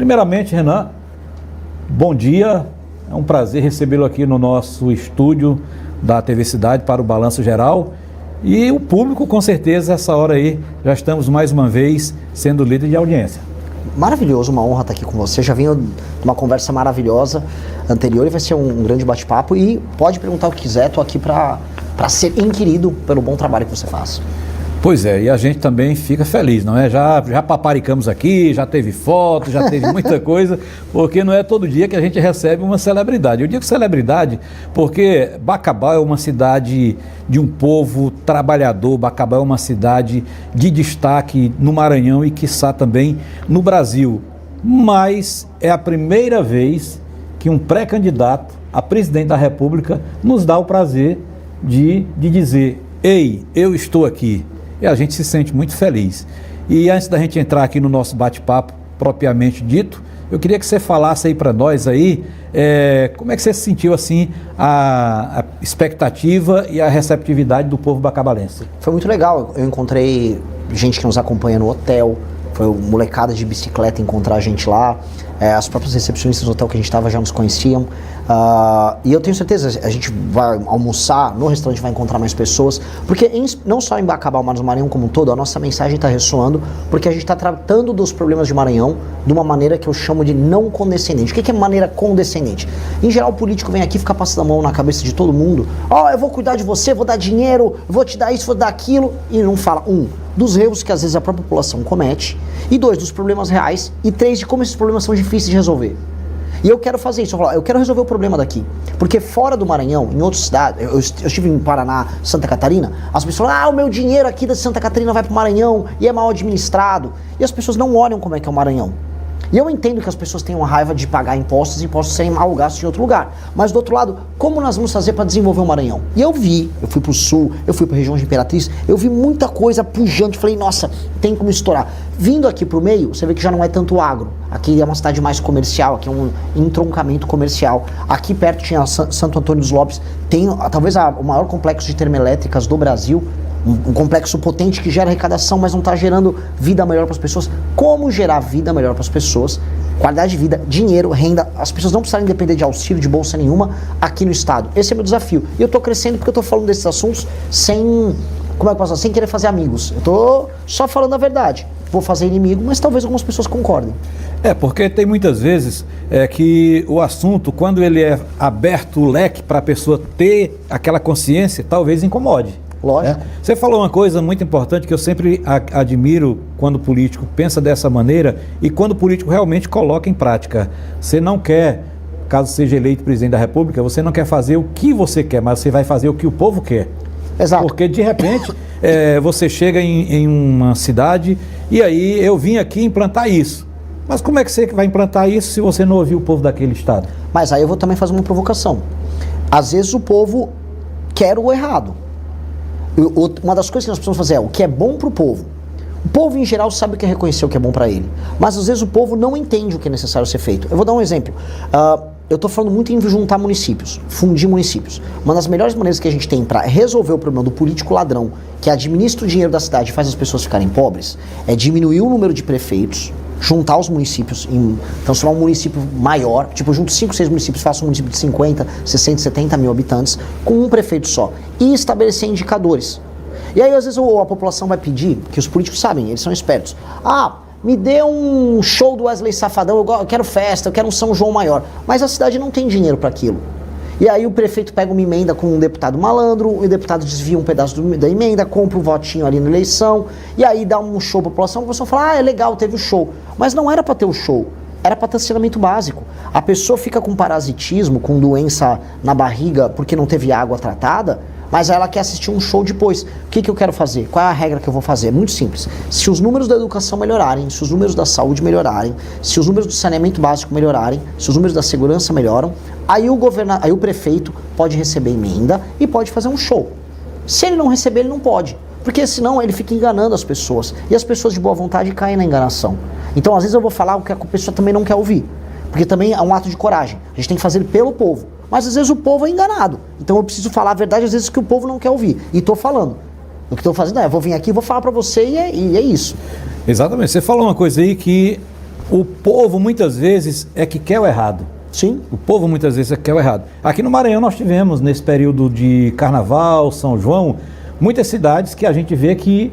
Primeiramente, Renan, bom dia, é um prazer recebê-lo aqui no nosso estúdio da TV Cidade para o Balanço Geral. E o público, com certeza, essa hora aí, já estamos mais uma vez sendo líder de audiência. Maravilhoso, uma honra estar aqui com você. Já vim numa conversa maravilhosa anterior e vai ser um grande bate-papo. E pode perguntar o que quiser, estou aqui para ser inquirido pelo bom trabalho que você faz. Pois é, e a gente também fica feliz, não é? Já paparicamos aqui, já teve foto, já teve muita coisa, porque não é todo dia que a gente recebe uma celebridade. Eu digo celebridade porque Bacabal é uma cidade de um povo trabalhador, Bacabal é uma cidade de destaque no Maranhão e quiçá também no Brasil. Mas é a primeira vez que um pré-candidato a presidente da República nos dá o prazer de dizer: ei, eu estou aqui. E a gente se sente muito feliz. E antes da gente entrar aqui no nosso bate-papo propriamente dito, eu queria que você falasse aí para nós aí, como é que você sentiu assim a expectativa e a receptividade do povo bacabalense? Foi muito legal, eu encontrei gente que nos acompanha no hotel, foi molecada de bicicleta encontrar a gente lá, as próprias recepcionistas do hotel que a gente estava já nos conheciam, e eu tenho certeza, a gente vai almoçar no restaurante, vai encontrar mais pessoas, porque não só em Bacabal, mas no Maranhão como um todo, a nossa mensagem está ressoando, porque a gente está tratando dos problemas de Maranhão de uma maneira que eu chamo de não condescendente. O que é maneira condescendente? Em geral, o político vem aqui, fica passando a mão na cabeça de todo mundo, eu vou cuidar de você, vou dar dinheiro, vou te dar isso, vou dar aquilo, e não fala, dos erros que às vezes a própria população comete, e 2, dos problemas reais, e 3, de como esses problemas são difíceis de resolver. E eu quero fazer isso, eu quero resolver o problema daqui, porque fora do Maranhão, em outras cidades, eu estive em Paraná, Santa Catarina, as pessoas falam, o meu dinheiro aqui da Santa Catarina vai para o Maranhão, e é mal administrado, e as pessoas não olham como é que é o Maranhão. E eu entendo que as pessoas tenham raiva de pagar impostos e impostos serem mal gastos em outro lugar. Mas do outro lado, como nós vamos fazer para desenvolver o Maranhão? E eu fui pro sul, eu fui pra região de Imperatriz, eu vi muita coisa pujante, falei, nossa, tem como estourar. Vindo aqui pro meio, você vê que já não é tanto agro. Aqui é uma cidade mais comercial, aqui é um entroncamento comercial. Aqui perto tinha Santo Antônio dos Lopes, tem talvez o maior complexo de termoelétricas do Brasil. Um complexo potente que gera arrecadação, mas não está gerando vida melhor para as pessoas. Como gerar vida melhor para as pessoas? Qualidade de vida, dinheiro, renda. As pessoas não precisarem depender de auxílio, de bolsa nenhuma aqui no estado. Esse é meu desafio. E eu estou crescendo porque eu estou falando desses assuntos sem querer fazer amigos. Eu estou só falando a verdade. Vou fazer inimigo, mas talvez algumas pessoas concordem. Porque tem muitas vezes que o assunto, quando ele é aberto o leque para a pessoa ter aquela consciência, talvez incomode. Lógico. Você falou uma coisa muito importante que eu sempre admiro quando o político pensa dessa maneira e quando o político realmente coloca em prática. Você não quer, caso seja eleito presidente da República, você não quer fazer o que você quer, mas você vai fazer o que o povo quer. Exato. Porque de repente você chega em uma cidade e aí eu vim aqui implantar isso. Mas como é que você vai implantar isso se você não ouvir o povo daquele estado? Mas aí eu vou também fazer uma provocação. Às vezes o povo quer o errado. Uma das coisas que nós precisamos fazer é o que é bom para o povo. O povo em geral sabe o que é reconhecer o que é bom para ele, mas às vezes o povo não entende o que é necessário ser feito. Eu vou dar um exemplo. Eu estou falando muito em juntar municípios, fundir municípios. Uma das melhores maneiras que a gente tem para resolver o problema do político ladrão, que administra o dinheiro da cidade e faz as pessoas ficarem pobres, é diminuir o número de prefeitos, juntar os municípios, transformar um município maior, tipo, junto 5, 6 municípios, faça um município de 50, 60, 70 mil habitantes, com um prefeito só, e estabelecer indicadores. E aí, às vezes, a população vai pedir, que os políticos sabem, eles são espertos, me dê um show do Wesley Safadão, eu quero festa, eu quero um São João maior, mas a cidade não tem dinheiro para aquilo. E aí o prefeito pega uma emenda com um deputado malandro, o deputado desvia um pedaço da emenda, compra um votinho ali na eleição, e aí dá um show pra população, a população fala, é legal, teve o show. Mas não era para ter o show, era para ter saneamento básico. A pessoa fica com parasitismo, com doença na barriga porque não teve água tratada, mas ela quer assistir um show depois. O que eu quero fazer? Qual é a regra que eu vou fazer? É muito simples. Se os números da educação melhorarem, se os números da saúde melhorarem, se os números do saneamento básico melhorarem, se os números da segurança melhoram, aí o prefeito pode receber emenda e pode fazer um show. Se ele não receber, ele não pode. Porque senão ele fica enganando as pessoas. E as pessoas de boa vontade caem na enganação. Então, às vezes eu vou falar o que a pessoa também não quer ouvir. Porque também é um ato de coragem. A gente tem que fazer pelo povo. Mas às vezes o povo é enganado. Então eu preciso falar a verdade, às vezes, que o povo não quer ouvir. E estou falando. O que estou fazendo eu vou vir aqui, vou falar para você e é isso. Exatamente. Você falou uma coisa aí que O povo muitas vezes é que quer o errado. Sim. O povo muitas vezes é que quer o errado. Aqui no Maranhão nós tivemos, nesse período de Carnaval, São João, muitas cidades que a gente vê que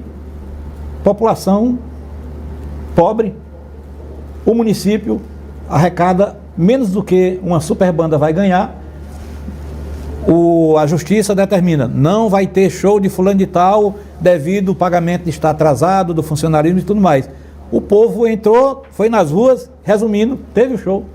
população pobre, o município arrecada menos do que uma super banda vai ganhar. A justiça determina, não vai ter show de fulano de tal devido ao pagamento de estar atrasado, do funcionarismo e tudo mais. O povo entrou, foi nas ruas, resumindo, teve o show.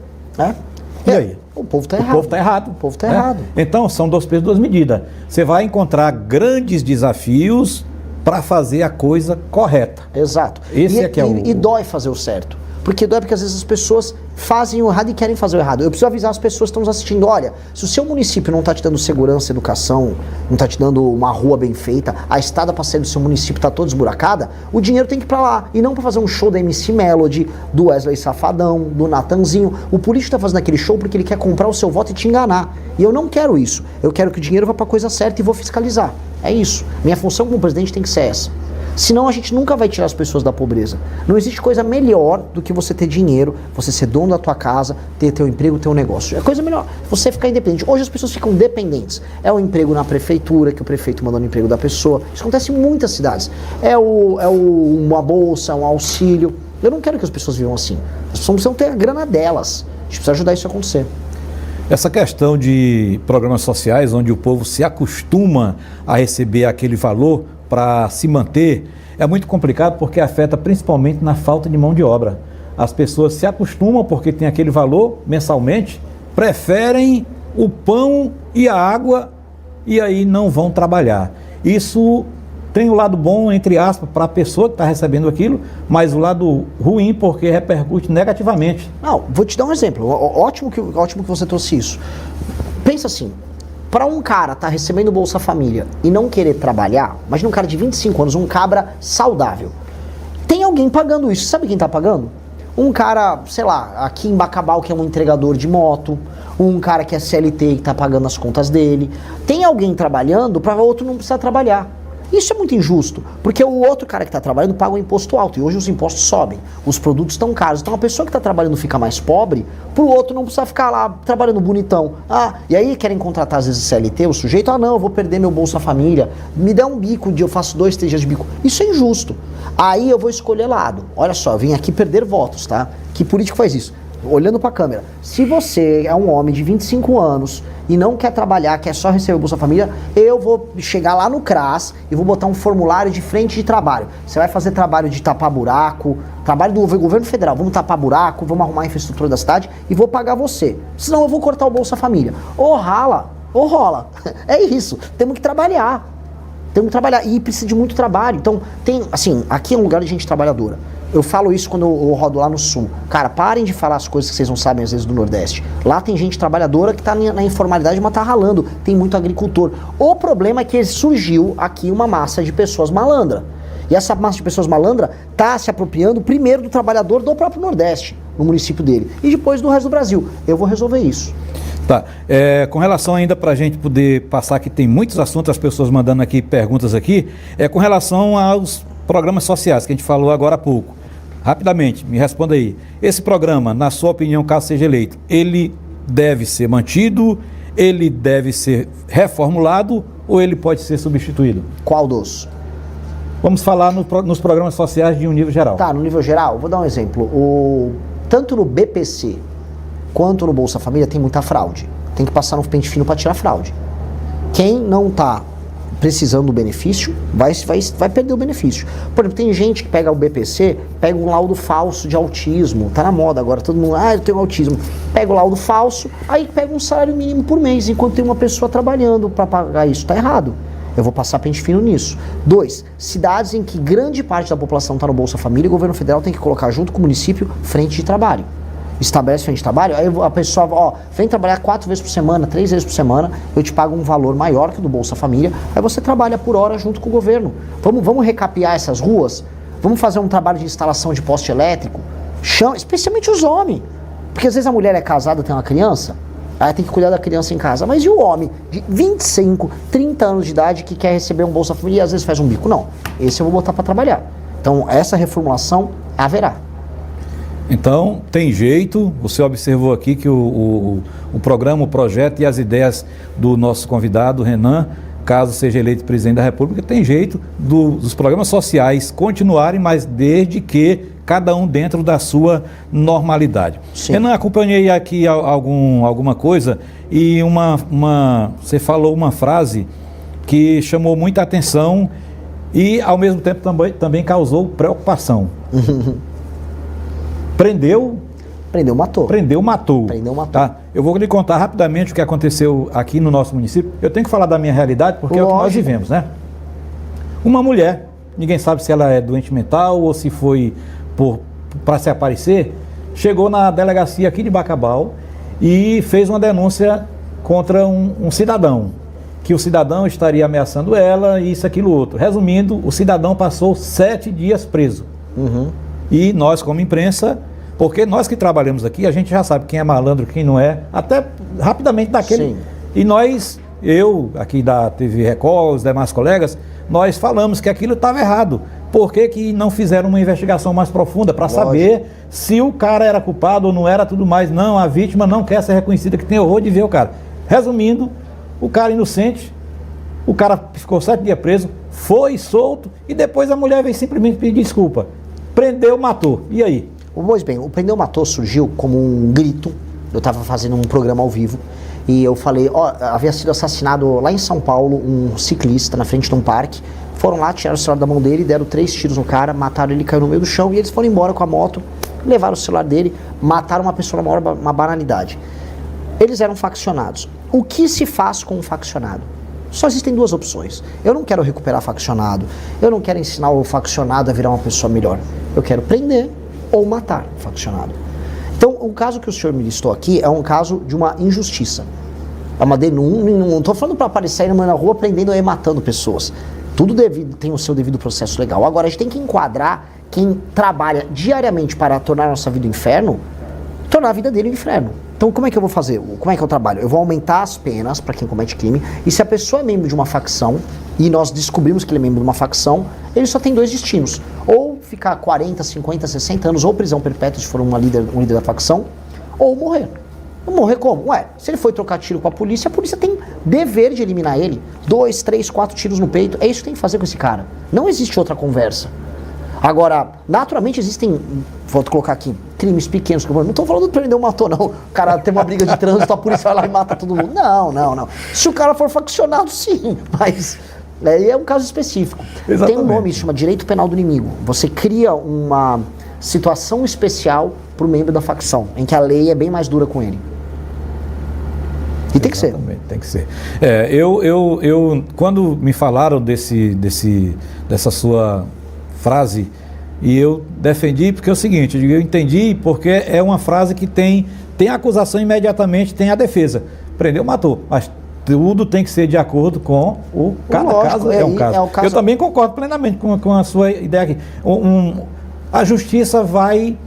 E aí? O povo está errado. O povo está errado. O povo está errado. Então, são 2 pesos, 2 medidas. Você vai encontrar grandes desafios para fazer a coisa correta. Exato. E dói fazer o certo. Porque dói porque às vezes as pessoas fazem o errado e querem fazer o errado. Eu preciso avisar as pessoas que estão nos assistindo, olha, se o seu município não está te dando segurança, educação, não está te dando uma rua bem feita, a estrada para sair do seu município está toda esburacada, o dinheiro tem que ir para lá. E não para fazer um show da MC Melody, do Wesley Safadão, do Natanzinho. O político está fazendo aquele show porque ele quer comprar o seu voto e te enganar. E eu não quero isso. Eu quero que o dinheiro vá para a coisa certa e vou fiscalizar. É isso. Minha função como presidente tem que ser essa. Senão a gente nunca vai tirar as pessoas da pobreza. Não existe coisa melhor do que você ter dinheiro, você ser dono da tua casa, ter teu emprego, teu negócio. É coisa melhor você ficar independente. Hoje as pessoas ficam dependentes. É o emprego na prefeitura, que o prefeito manda no emprego da pessoa. Isso acontece em muitas cidades. Uma bolsa, um auxílio. Eu não quero que as pessoas vivam assim. As pessoas precisam ter a grana delas. A gente precisa ajudar isso a acontecer. Essa questão de programas sociais, onde o povo se acostuma a receber aquele valor para se manter, é muito complicado porque afeta principalmente na falta de mão de obra. As pessoas se acostumam porque tem aquele valor mensalmente, preferem o pão e a água e aí não vão trabalhar. Isso tem o lado bom, entre aspas, para a pessoa que está recebendo aquilo, mas o lado ruim porque repercute negativamente. Não, vou te dar um exemplo. Ótimo que você trouxe isso. Pensa assim, para um cara estar recebendo Bolsa Família e não querer trabalhar, imagina um cara de 25 anos, um cabra saudável. Tem alguém pagando isso. Sabe quem está pagando? Um cara, sei lá, aqui em Bacabal, que é um entregador de moto, um cara que é CLT e está pagando as contas dele. Tem alguém trabalhando para o outro não precisar trabalhar. Isso é muito injusto, porque o outro cara que está trabalhando paga um imposto alto e hoje os impostos sobem, os produtos estão caros. Então a pessoa que está trabalhando fica mais pobre, pro outro não precisa ficar lá trabalhando bonitão. E aí querem contratar às vezes CLT, o sujeito, não, eu vou perder meu Bolsa Família, me dá um bico, eu faço 2, 3 dias de bico. Isso é injusto. Aí eu vou escolher lado. Olha só, eu vim aqui perder votos, tá? Que político faz isso? Olhando para a câmera, se você é um homem de 25 anos e não quer trabalhar, quer só receber o Bolsa Família, eu vou chegar lá no CRAS e vou botar um formulário de frente de trabalho. Você vai fazer trabalho de tapar buraco, trabalho do governo federal, vamos tapar buraco, vamos arrumar a infraestrutura da cidade e vou pagar você. Senão eu vou cortar o Bolsa Família. Ou rala, ou rola. É isso, temos que trabalhar. Temos que trabalhar e precisa de muito trabalho. Então, aqui é um lugar de gente trabalhadora. Eu falo isso quando eu rodo lá no Sul. Cara, parem de falar as coisas que vocês não sabem às vezes do Nordeste. Lá tem gente trabalhadora que tá na informalidade, mas tá ralando. Tem muito agricultor. O problema é que surgiu aqui uma massa de pessoas malandra. E essa massa de pessoas malandra tá se apropriando primeiro do trabalhador do próprio Nordeste, no município dele, e depois do resto do Brasil. Eu vou resolver isso. Tá, com relação ainda para a gente poder passar, que tem muitos assuntos, as pessoas mandando aqui perguntas aqui, com relação aos programas sociais que a gente falou agora há pouco. Rapidamente, me responda aí. Esse programa, na sua opinião, caso seja eleito, ele deve ser mantido, ele deve ser reformulado ou ele pode ser substituído? Qual dos? Vamos falar nos programas sociais de um nível geral. Tá, no nível geral, vou dar um exemplo. Tanto no BPC quanto no Bolsa Família tem muita fraude. Tem que passar no pente fino para tirar fraude. Quem não está precisando do benefício, vai perder o benefício. Por exemplo, tem gente que pega o BPC, pega um laudo falso de autismo, tá na moda agora, todo mundo, eu tenho autismo, pega o laudo falso, aí pega um salário mínimo por mês, enquanto tem uma pessoa trabalhando para pagar isso, tá errado. Eu vou passar pente fino nisso. 2, cidades em que grande parte da população está no Bolsa Família, o governo federal tem que colocar junto com o município frente de trabalho. Estabelece frente de trabalho, aí a pessoa, vem trabalhar 4 vezes por semana, 3 vezes por semana, eu te pago um valor maior que o do Bolsa Família, aí você trabalha por hora junto com o governo. Vamos recapear essas ruas, vamos fazer um trabalho de instalação de poste elétrico, especialmente os homens, porque às vezes a mulher é casada, tem uma criança, aí tem que cuidar da criança em casa, mas e o homem de 25, 30 anos de idade que quer receber um Bolsa Família e às vezes faz um bico? Não, esse eu vou botar para trabalhar. Então essa reformulação haverá. Então, tem jeito, você observou aqui que o programa, o projeto e as ideias do nosso convidado, Renan, caso seja eleito presidente da República, tem jeito dos programas sociais continuarem, mas desde que cada um dentro da sua normalidade. Sim. Renan, acompanhei aqui alguma coisa e você falou uma frase que chamou muita atenção e, ao mesmo tempo, também causou preocupação. Prendeu, matou. Prendeu, matou. Prendeu, matou. Tá? Eu vou lhe contar rapidamente o que aconteceu aqui no nosso município. Eu tenho que falar da minha realidade porque é o que nós vivemos, né? Uma mulher, ninguém sabe se ela é doente mental ou se foi para se aparecer, chegou na delegacia aqui de Bacabal e fez uma denúncia contra um cidadão, que o cidadão estaria ameaçando ela e isso, aquilo, outro. Resumindo, o cidadão passou 7 dias preso. E nós, como imprensa, porque nós que trabalhamos aqui, a gente já sabe quem é malandro, quem não é, até rapidamente daquele. Sim. E eu aqui da TV Record, os demais colegas, nós falamos que aquilo estava errado. Por que não fizeram uma investigação mais profunda para saber se o cara era culpado ou não era, tudo mais? Não, a vítima não quer ser reconhecida, que tem horror de ver o cara. Resumindo, o cara inocente, o cara ficou 7 dias preso, foi solto e depois a mulher veio simplesmente pedir desculpa. Prendeu, matou. E aí? Pois bem, o Prendeu Matou surgiu como um grito. Eu estava fazendo um programa ao vivo e eu falei, havia sido assassinado lá em São Paulo um ciclista na frente de um parque. Foram lá, tiraram o celular da mão dele, deram 3 tiros no cara, mataram ele, caiu no meio do chão e eles foram embora com a moto, levaram o celular dele, mataram uma pessoa na maior uma banalidade. Eles eram faccionados. O que se faz com um faccionado? Só existem 2 opções. Eu não quero recuperar faccionado, eu não quero ensinar o faccionado a virar uma pessoa melhor. Eu quero prender ou matar o faccionado. Então, o caso que o senhor me listou aqui é um caso de uma injustiça. É uma denúncia, não estou falando para aparecer na rua prendendo e matando pessoas. Tudo tem o seu devido processo legal. Agora, a gente tem que enquadrar quem trabalha diariamente para tornar a nossa vida um inferno, tornar a vida dele um inferno. Então, como é que eu vou fazer? Como é que eu trabalho? Eu vou aumentar as penas para quem comete crime, e se a pessoa é membro de uma facção, e nós descobrimos que ele é membro de uma facção, ele só tem 2 destinos. Ou ficar 40, 50, 60 anos, ou prisão perpétua se for um líder da facção, ou morrer. Morrer como? Se ele foi trocar tiro com a polícia tem dever de eliminar ele. 2, 3, 4 tiros no peito. É isso que tem que fazer com esse cara. Não existe outra conversa. Agora, naturalmente existem, vou colocar aqui, crimes pequenos. Não estou falando de prender um matou, não. O cara tem uma briga de trânsito, a polícia vai lá e mata todo mundo. Não. Se o cara for faccionado, sim. Mas é um caso específico. Exatamente. Tem um nome, isso chama direito penal do inimigo. Você cria uma situação especial para o membro da facção, em que a lei é bem mais dura com ele. E tem que ser. Tem que ser. Eu quando me falaram dessa sua frase, e eu defendi porque é o seguinte, eu entendi porque é uma frase que tem a acusação imediatamente, tem a defesa. Prendeu, matou. Mas tudo tem que ser de acordo com cada caso é um caso. Eu também concordo plenamente com a sua ideia aqui. A justiça vai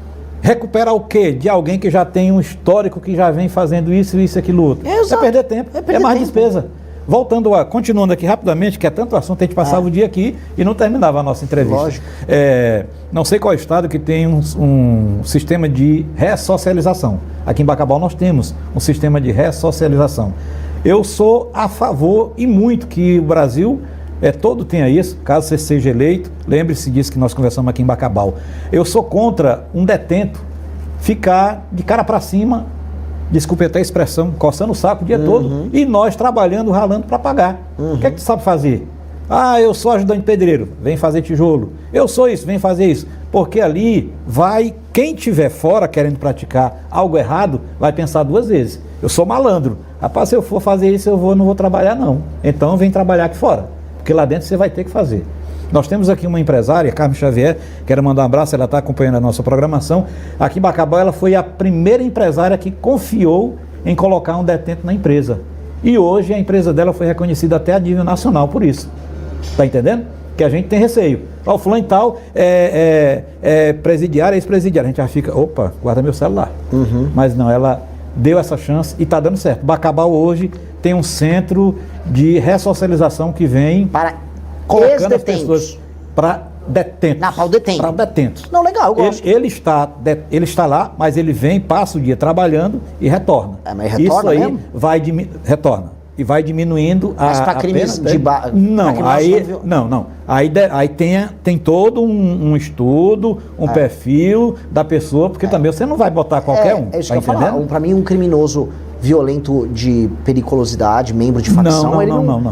recuperar o quê? De alguém que já tem um histórico, que já vem fazendo isso, aquilo, outro. É perder tempo, é mais despesa. Continuando aqui rapidamente, que é tanto assunto, a gente passava o dia aqui e não terminava a nossa entrevista. Lógico. Não sei qual estado que tem um sistema de ressocialização. Aqui em Bacabal nós temos um sistema de ressocialização. Eu sou a favor, e muito, que o Brasil todo tenha isso, caso você seja eleito. Lembre-se disso que nós conversamos aqui em Bacabal. Eu sou contra um detento ficar de cara para cima, desculpe até a expressão, coçando o saco o dia todo, e nós trabalhando, ralando para pagar. O que é que tu sabe fazer? Eu sou ajudante de pedreiro, vem fazer tijolo. Eu sou isso, vem fazer isso. Porque ali quem estiver fora querendo praticar algo errado, vai pensar 2 vezes. Eu sou malandro. Rapaz, se eu for fazer isso, não vou trabalhar não. Então vem trabalhar aqui fora, porque lá dentro você vai ter que fazer. Nós temos aqui uma empresária, Carmen Xavier, quero mandar um abraço, ela está acompanhando a nossa programação. Aqui em Bacabal, ela foi a primeira empresária que confiou em colocar um detento na empresa. E hoje a empresa dela foi reconhecida até a nível nacional por isso. Está entendendo? Que a gente tem receio. O fulano e tal é presidiário, é ex-presidiário. A gente já fica, opa, guarda meu celular. Mas não, ela deu essa chance e está dando certo. Bacabal hoje tem um centro de ressocialização que vem para colocando as pessoas para detentos. Para o detento. Para detentos. Não, legal. eu gosto. Ele está lá, mas ele vem, passa o dia trabalhando e retorna. Mas retorna isso aí mesmo? retorna. E vai diminuindo mas para crimes de Não. Aí tem todo um estudo, um perfil da pessoa, porque também você não vai botar qualquer um. É isso que eu falar. Para mim, um criminoso violento de periculosidade, membro de facção,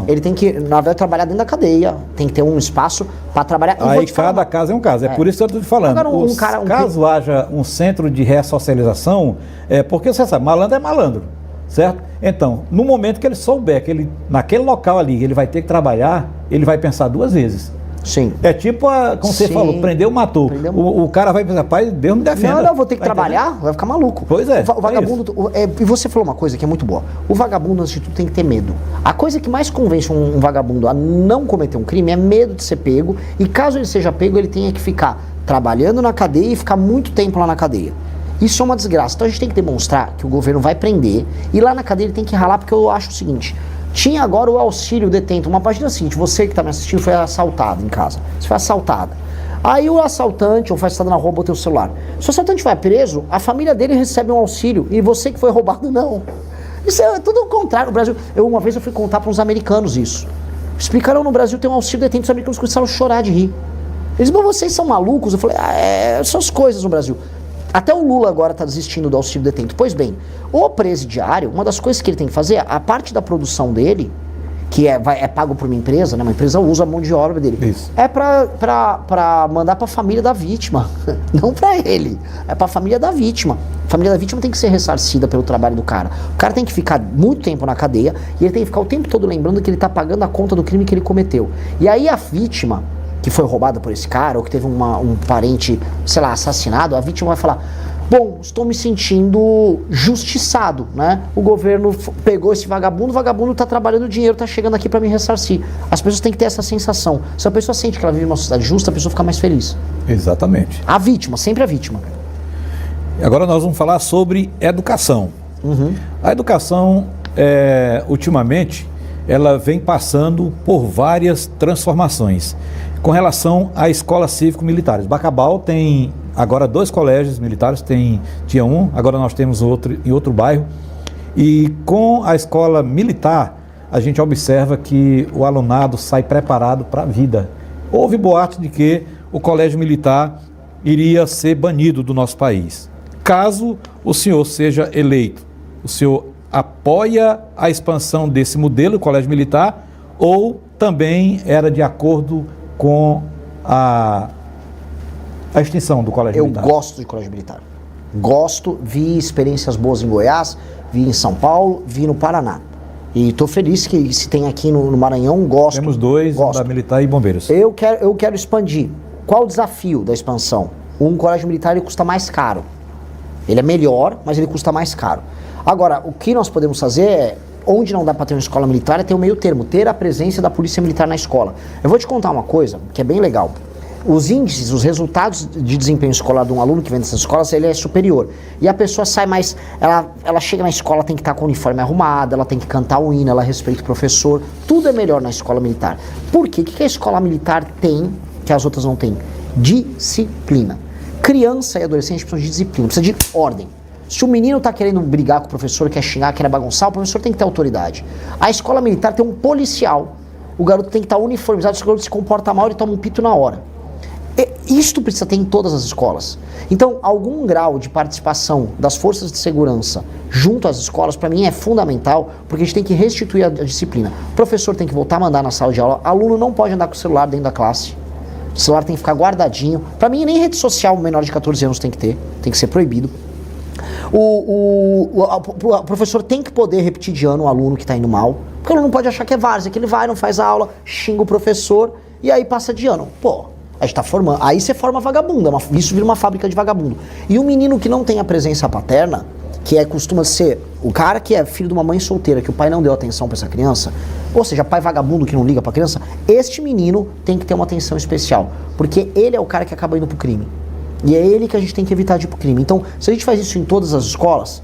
ele tem que, na verdade, trabalhar dentro da cadeia, tem que ter um espaço para trabalhar. Aí cada caso é um caso, é por isso que eu estou te falando. Agora, caso haja um centro de ressocialização, porque você sabe, malandro é malandro, certo? Então, no momento que ele souber que ele, naquele local ali, ele vai ter que trabalhar, ele vai pensar 2 vezes. Sim. É tipo, como você falou, prendeu, matou. O cara vai pensar, pai, Deus me defenda. Não, vou ter que trabalhar, vai ficar maluco. Pois é. O vagabundo, e você falou uma coisa que é muito boa. O vagabundo, antes de tudo, tem que ter medo. A coisa que mais convence um vagabundo a não cometer um crime é medo de ser pego, e caso ele seja pego, ele tenha que ficar trabalhando na cadeia e ficar muito tempo lá na cadeia. Isso é uma desgraça. Então a gente tem que demonstrar que o governo vai prender, e lá na cadeia ele tem que ralar, porque eu acho o seguinte: tinha agora o auxílio detento. Uma página seguinte, você que está me assistindo foi assaltado em casa. Você foi assaltada. Aí o assaltante, ou foi assaltado na rua, botou o celular. Se o assaltante vai preso, a família dele recebe um auxílio, e você que foi roubado, não. Isso é tudo o contrário. No Brasil, uma vez eu fui contar para uns americanos isso. Explicaram: no Brasil tem um auxílio detento. Os americanos começaram a chorar de rir. Eles: mas vocês são malucos? Eu falei: são as coisas no Brasil. Até o Lula agora está desistindo do auxílio detento. Pois bem, o presidiário, uma das coisas que ele tem que fazer, a parte da produção dele, que é pago por uma empresa, né? Uma empresa usa a mão de obra dele. Isso. É para mandar para a família da vítima, não para ele. É para a família da vítima. A família da vítima tem que ser ressarcida pelo trabalho do cara. O cara tem que ficar muito tempo na cadeia e ele tem que ficar o tempo todo lembrando que ele está pagando a conta do crime que ele cometeu. E aí a vítima, que foi roubada por esse cara, ou que teve um parente, sei lá, assassinado, a vítima vai falar: bom, estou me sentindo justiçado, né? O governo pegou esse vagabundo, o vagabundo está trabalhando, o dinheiro está chegando aqui para me ressarcir. As pessoas têm que ter essa sensação. Se a pessoa sente que ela vive uma sociedade justa, a pessoa fica mais feliz. Exatamente. A vítima, sempre a vítima. Agora nós vamos falar sobre educação. A educação, ultimamente, ela vem passando por várias transformações. Com relação à escola cívico-militares, Bacabal tem agora 2 colégios militares, tinha um, agora nós temos outro em outro bairro. E com a escola militar, a gente observa que o alunado sai preparado para a vida. Houve boato de que o colégio militar iria ser banido do nosso país. Caso o senhor seja eleito, o senhor apoia a expansão desse modelo, o colégio militar, ou também era de acordo com a extinção do colégio militar? Eu gosto de colégio militar. Gosto, vi experiências boas em Goiás, vi em São Paulo, vi no Paraná. E estou feliz que se tem aqui no Maranhão, gosto. Temos 2, da militar e bombeiros. Eu quero expandir. Qual o desafio da expansão? Um colégio militar ele custa mais caro. Ele é melhor, mas ele custa mais caro. Agora, o que nós podemos fazer é, onde não dá para ter uma escola militar, é ter o meio termo, ter a presença da polícia militar na escola. Eu vou te contar uma coisa que é bem legal. Os índices, os resultados de desempenho escolar de um aluno que vem dessas escolas, ele é superior. E a pessoa sai mais, ela chega na escola, tem que estar com o uniforme arrumado, ela tem que cantar o hino, ela respeita o professor, tudo é melhor na escola militar. Por quê? O que a escola militar tem que as outras não têm? Disciplina. Criança e adolescente precisam de disciplina, precisa de ordem. Se o menino está querendo brigar com o professor, quer xingar, quer bagunçar, o professor tem que ter autoridade. A escola militar tem um policial. O garoto tem que estar uniformizado, se o garoto se comporta mal, ele toma um pito na hora. Isto precisa ter em todas as escolas. Então, algum grau de participação das forças de segurança junto às escolas, para mim, é fundamental, porque a gente tem que restituir a disciplina. O professor tem que voltar a mandar na sala de aula, aluno não pode andar com o celular dentro da classe. O celular tem que ficar guardadinho. Para mim, nem rede social menor de 14 anos tem que ter, tem que ser proibido. O professor tem que poder repetir de ano o aluno que está indo mal, porque o aluno não pode achar que é várzea, que ele vai, não faz aula, xinga o professor e aí passa de ano. Pô, a gente tá formando, aí você forma vagabundo, isso vira uma fábrica de vagabundo. E o menino que não tem a presença paterna, que costuma ser o cara que é filho de uma mãe solteira, que o pai não deu atenção para essa criança, ou seja, pai vagabundo que não liga para a criança, este menino tem que ter uma atenção especial, porque ele é o cara que acaba indo pro crime. E é ele que a gente tem que evitar de ir pro crime. Então, se a gente faz isso em todas as escolas,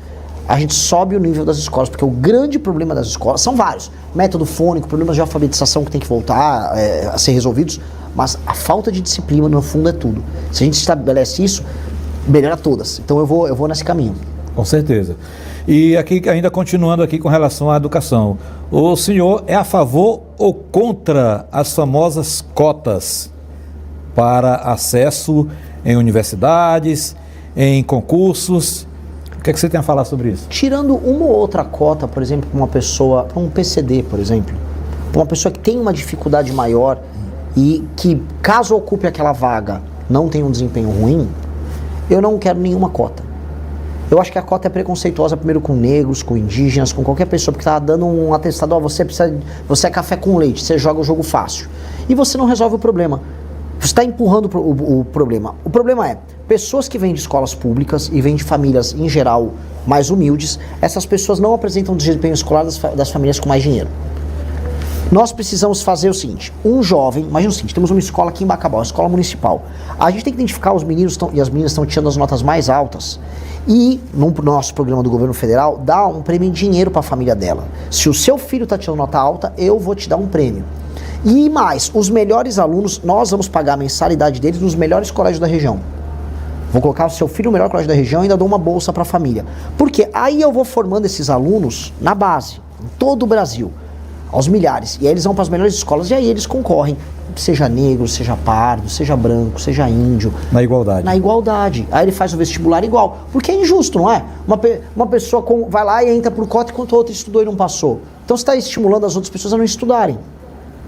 a gente sobe o nível das escolas, porque o grande problema das escolas, são vários, método fônico, problemas de alfabetização que tem que voltar a ser resolvidos, mas a falta de disciplina, no fundo, é tudo. Se a gente estabelece isso, melhora todas. Então eu vou nesse caminho. Com certeza. E aqui, ainda continuando aqui com relação à educação, o senhor é a favor ou contra as famosas cotas para acesso em universidades, em concursos? O que é que você tem a falar sobre isso? Tirando uma ou outra cota, por exemplo, para uma pessoa, para um PCD, por exemplo, para uma pessoa que tem uma dificuldade maior e que, caso ocupe aquela vaga, não tem um desempenho ruim, eu não quero nenhuma cota. Eu acho que a cota é preconceituosa primeiro com negros, com indígenas, com qualquer pessoa, porque está dando um atestado, você é café com leite, você joga o jogo fácil. E você não resolve o problema. Você está empurrando o problema. O problema é, pessoas que vêm de escolas públicas e vêm de famílias, em geral, mais humildes, essas pessoas não apresentam desempenho escolar das famílias com mais dinheiro. Nós precisamos fazer o seguinte, um jovem, imagina o seguinte, temos uma escola aqui em Bacabal, uma escola municipal. A gente tem que identificar os meninos e as meninas estão tirando as notas mais altas e, no nosso programa do governo federal, dá um prêmio em dinheiro para a família dela. Se o seu filho está tirando nota alta, eu vou te dar um prêmio. E mais, os melhores alunos, nós vamos pagar a mensalidade deles nos melhores colégios da região. Vou colocar o seu filho no melhor colégio da região e ainda dou uma bolsa para a família. Porque aí eu vou formando esses alunos na base, em todo o Brasil, aos milhares. E aí eles vão para as melhores escolas e aí eles concorrem, seja negro, seja pardo, seja branco, seja índio. Na igualdade. Na igualdade. Aí ele faz o vestibular igual. Porque é injusto, não é? Uma pessoa vai lá e entra por cota enquanto a outra estudou e não passou. Então você está estimulando as outras pessoas a não estudarem.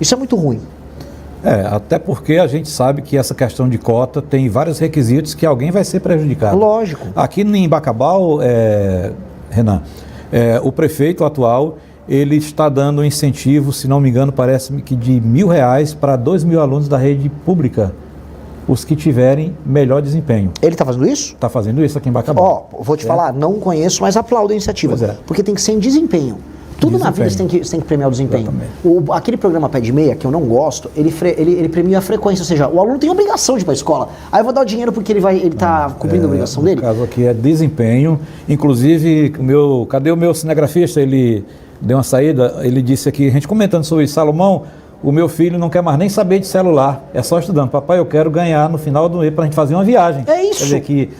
Isso é muito ruim. Até porque a gente sabe que essa questão de cota tem vários requisitos que alguém vai ser prejudicado. Lógico. Aqui em Bacabal, Renan, o prefeito atual, ele está dando um incentivo, se não me engano, parece-me que de R$1.000 para 2.000 alunos da rede pública, os que tiverem melhor desempenho. Ele está fazendo isso? Está fazendo isso aqui em Bacabal. Vou te falar, não conheço, mas aplaudo a iniciativa. Porque tem que ser em desempenho. Tudo na vida você tem que premiar o desempenho. Aquele programa Pé de Meia, que eu não gosto, ele premia a frequência, ou seja, o aluno tem obrigação de ir para a escola. Aí eu vou dar o dinheiro porque ele está cumprindo a obrigação dele. No caso aqui é desempenho. Inclusive, cadê o meu cinegrafista? Ele deu uma saída, ele disse aqui, a gente comentando sobre isso, Salomão, o meu filho não quer mais nem saber de celular, é só estudando. Papai, eu quero ganhar no final do mês para a gente fazer uma viagem. É isso. Quer dizer que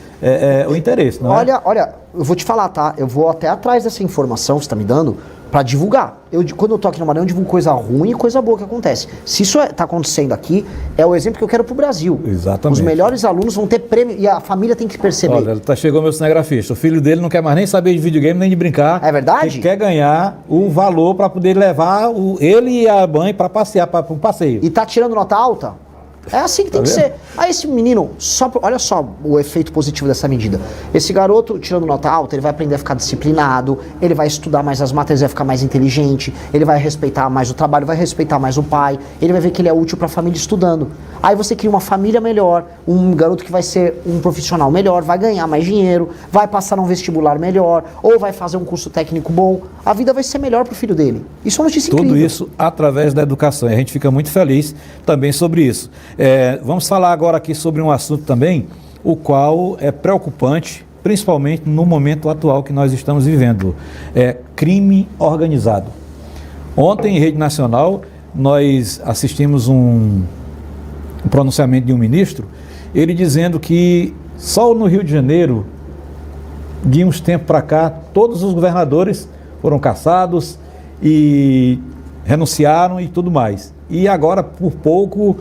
o interesse, não é? Olha, eu vou te falar, tá? Eu vou até atrás dessa informação que você está me dando para divulgar. Quando eu tô aqui no Maranhão, eu divulgo coisa ruim e coisa boa que acontece. Se isso está acontecendo aqui, é o exemplo que eu quero pro Brasil. Exatamente. Os melhores alunos vão ter prêmio e a família tem que perceber. Olha, chegou meu cinegrafista. O filho dele não quer mais nem saber de videogame, nem de brincar. É verdade? Ele quer ganhar o valor para poder levar ele e a mãe para passear, para um passeio. E tá tirando nota alta? É assim que tem que ser. Aí esse menino, olha só o efeito positivo dessa medida. Esse garoto, tirando nota alta, ele vai aprender a ficar disciplinado, ele vai estudar mais as matérias, vai ficar mais inteligente, ele vai respeitar mais o trabalho, vai respeitar mais o pai, ele vai ver que ele é útil para a família estudando. Aí você cria uma família melhor, um garoto que vai ser um profissional melhor, vai ganhar mais dinheiro, vai passar num vestibular melhor, ou vai fazer um curso técnico bom. A vida vai ser melhor pro filho dele. Isso é uma notícia incrível. Tudo isso através da educação. E a gente fica muito feliz também sobre isso. Vamos falar agora aqui sobre um assunto também, o qual é preocupante, principalmente no momento atual que nós estamos vivendo. Crime organizado. Ontem, em rede nacional, nós assistimos um pronunciamento de um ministro, ele dizendo que só no Rio de Janeiro, de uns tempos para cá, todos os governadores foram caçados e renunciaram e tudo mais. E agora, por pouco,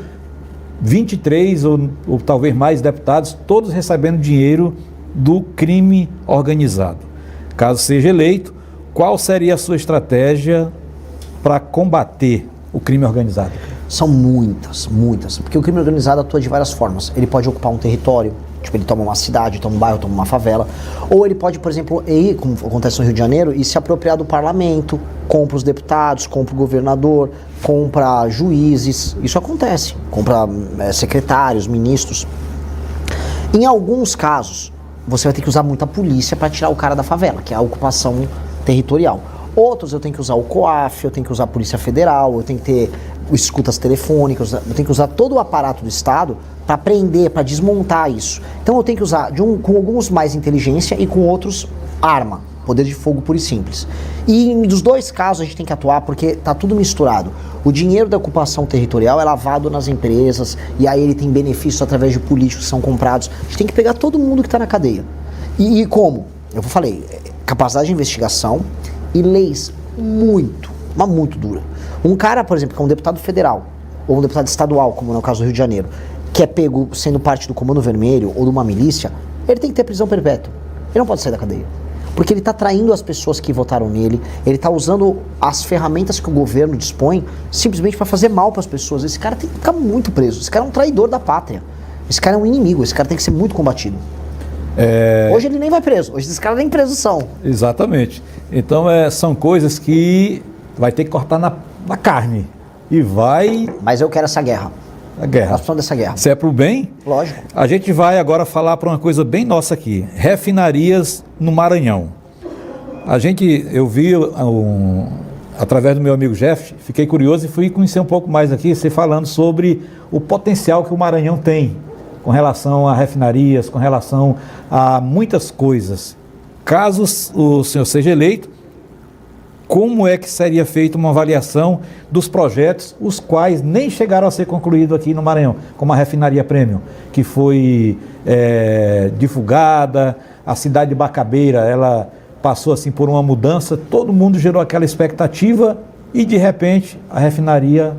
23 ou talvez mais deputados, todos recebendo dinheiro do crime organizado. Caso seja eleito, qual seria a sua estratégia para combater o crime organizado? São muitas, porque o crime organizado atua de várias formas. Ele pode ocupar um território, tipo ele toma uma cidade, toma um bairro, toma uma favela, ou ele pode, por exemplo, ir, como acontece no Rio de Janeiro, e se apropriar do parlamento, compra os deputados, compra o governador, compra juízes, isso acontece, compra secretários, ministros. Em alguns casos, você vai ter que usar muita polícia para tirar o cara da favela, que é a ocupação territorial. Outros eu tenho que usar o COAF, eu tenho que usar a Polícia Federal, eu tenho que ter escutas telefônicas, eu tenho que usar todo o aparato do Estado para prender, para desmontar isso. Então eu tenho que usar com alguns mais inteligência e com outros arma. Poder de fogo puro e simples. E dos dois casos a gente tem que atuar porque tá tudo misturado. O dinheiro da ocupação territorial é lavado nas empresas e aí ele tem benefícios através de políticos que são comprados. A gente tem que pegar todo mundo que está na cadeia. E como? Eu falei, capacidade de investigação e leis mas muito dura. Um cara, por exemplo, que é um deputado federal ou um deputado estadual, como no caso do Rio de Janeiro, que é pego sendo parte do Comando Vermelho ou de uma milícia, ele tem que ter prisão perpétua. Ele não pode sair da cadeia. Porque ele está traindo as pessoas que votaram nele, ele está usando as ferramentas que o governo dispõe simplesmente para fazer mal para as pessoas. Esse cara tem que ficar muito preso. Esse cara é um traidor da pátria. Esse cara é um inimigo. Esse cara tem que ser muito combatido. Hoje ele nem vai preso. Hoje esses caras nem presos são. Exatamente. Então são coisas que vai ter que cortar na carne. E vai... Mas eu quero essa guerra. A guerra. Nós precisamos dessa guerra. Se é pro bem? Lógico. A gente vai agora falar para uma coisa bem nossa aqui. Refinarias no Maranhão. Eu vi através do meu amigo Jeff, fiquei curioso e fui conhecer um pouco mais aqui, você falando sobre o potencial que o Maranhão tem com relação a refinarias, com relação a muitas coisas. Caso o senhor seja eleito, como é que seria feita uma avaliação dos projetos, os quais nem chegaram a ser concluídos aqui no Maranhão, como a refinaria Premium, que foi divulgada, a cidade de Bacabeira, ela passou assim por uma mudança, todo mundo gerou aquela expectativa e de repente a refinaria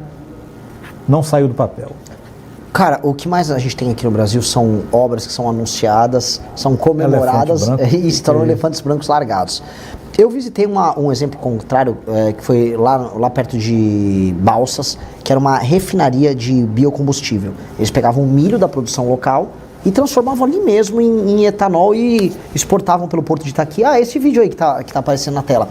não saiu do papel. Cara, o que mais a gente tem aqui no Brasil são obras que são anunciadas, são comemoradas e estão elefantes brancos largados. Eu visitei um exemplo contrário, que foi lá perto de Balsas, que era uma refinaria de biocombustível. Eles pegavam o milho da produção local e transformavam ali mesmo em etanol e exportavam pelo Porto de Itaqui. Esse vídeo aí que tá aparecendo na tela.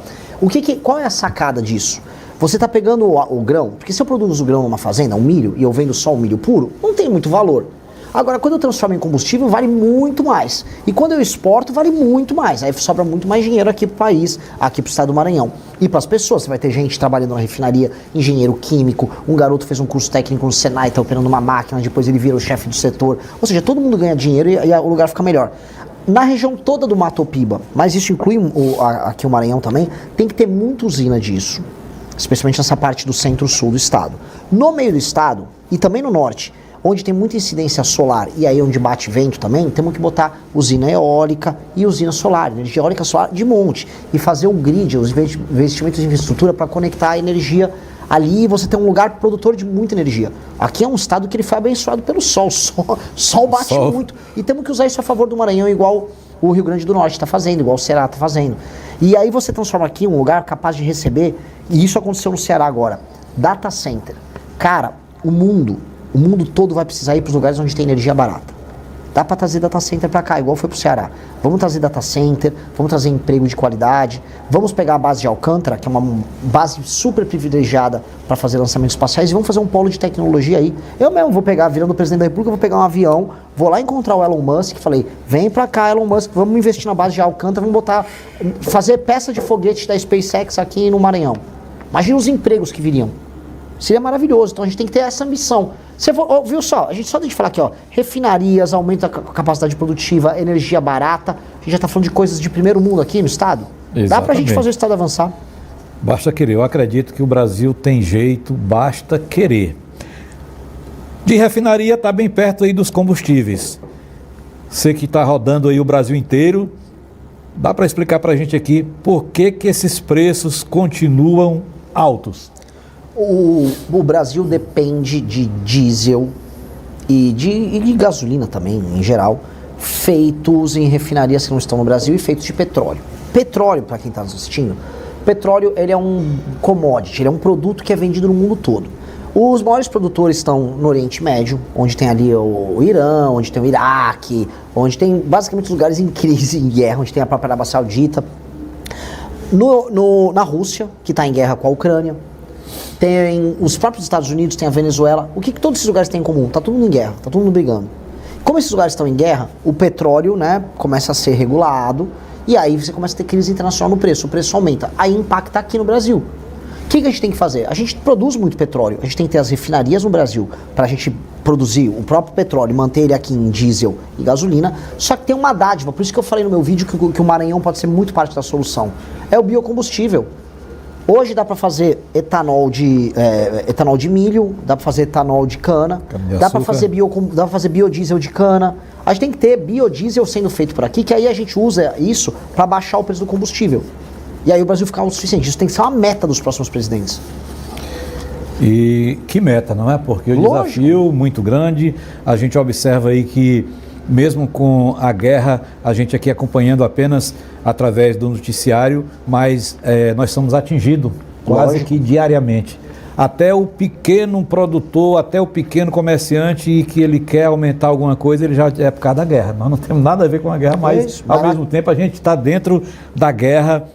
Qual é a sacada disso? Você está pegando o grão, porque se eu produzo o grão numa fazenda, um milho, e eu vendo só o milho puro, não tem muito valor. Agora, quando eu transformo em combustível, vale muito mais. E quando eu exporto, vale muito mais. Aí sobra muito mais dinheiro aqui para o país, aqui para o estado do Maranhão. E para as pessoas, você vai ter gente trabalhando na refinaria, engenheiro químico, um garoto fez um curso técnico no Senai, está operando uma máquina, depois ele vira o chefe do setor. Ou seja, todo mundo ganha dinheiro e o lugar fica melhor. Na região toda do Mato Piba, mas isso inclui aqui o Maranhão também, tem que ter muita usina disso. Especialmente nessa parte do centro-sul do estado. No meio do estado, e também no norte, onde tem muita incidência solar e aí onde bate vento também, temos que botar usina eólica e usina solar, energia eólica solar de monte, e fazer o grid, os investimentos em infraestrutura para conectar a energia ali e você tem um lugar produtor de muita energia. Aqui é um estado que ele foi abençoado pelo sol, sol bate muito, e temos que usar isso a favor do Maranhão, igual o Rio Grande do Norte está fazendo, igual o Ceará está fazendo. E aí você transforma aqui um lugar capaz de receber, e isso aconteceu no Ceará agora, data center. Cara, o mundo todo vai precisar ir para os lugares onde tem energia barata. Dá para trazer data center para cá, igual foi para o Ceará. Vamos trazer data center, vamos trazer emprego de qualidade, vamos pegar a base de Alcântara, que é uma base super privilegiada para fazer lançamentos espaciais, e vamos fazer um polo de tecnologia aí. Eu mesmo vou pegar, virando presidente da República, vou pegar um avião, vou lá encontrar o Elon Musk, falei, vem para cá, Elon Musk, vamos investir na base de Alcântara, vamos fazer peça de foguete da SpaceX aqui no Maranhão. Imagina os empregos que viriam. Seria maravilhoso, então a gente tem que ter essa ambição. Você viu só, a gente só tem de falar aqui, ó, refinarias, aumento da capacidade produtiva, energia barata, a gente já está falando de coisas de primeiro mundo aqui no estado. Exatamente. Dá pra gente fazer o estado avançar. Basta querer, eu acredito que o Brasil tem jeito, basta querer. De refinaria está bem perto aí dos combustíveis. Você que está rodando aí o Brasil inteiro, dá para explicar para a gente aqui por que esses preços continuam altos? O Brasil depende de diesel e de gasolina também, em geral, feitos em refinarias que não estão no Brasil e feitos de petróleo. Petróleo, para quem está nos assistindo, petróleo ele é um commodity, ele é um produto que é vendido no mundo todo. Os maiores produtores estão no Oriente Médio, onde tem ali o Irã, onde tem o Iraque, onde tem basicamente lugares em crise, em guerra, onde tem a própria Arábia Saudita. Na Rússia, que está em guerra com a Ucrânia. Tem os próprios Estados Unidos, tem a Venezuela. O que todos esses lugares têm em comum? Tá todo mundo em guerra, tá todo mundo brigando. Como esses lugares estão em guerra, o petróleo, né, começa a ser regulado e aí você começa a ter crise internacional no preço, o preço aumenta. Aí impacta aqui no Brasil. O que a gente tem que fazer? A gente produz muito petróleo, a gente tem que ter as refinarias no Brasil para a gente produzir o próprio petróleo e manter ele aqui em diesel e gasolina, só que tem uma dádiva, por isso que eu falei no meu vídeo que o Maranhão pode ser muito parte da solução. É o biocombustível. Hoje dá para fazer etanol de milho, dá para fazer etanol de cana, dá para fazer biodiesel de cana. A gente tem que ter biodiesel sendo feito por aqui, que aí a gente usa isso para baixar o preço do combustível. E aí o Brasil fica autossuficiente. Isso tem que ser uma meta dos próximos presidentes. E que meta, não é? Porque o desafio muito grande, a gente observa aí que mesmo com a guerra, a gente aqui acompanhando apenas através do noticiário, mas nós somos atingidos quase que diariamente. Até o pequeno produtor, até o pequeno comerciante e que ele quer aumentar alguma coisa, ele já é por causa da guerra. Nós não temos nada a ver com a guerra, mas ao mesmo tempo a gente está dentro da guerra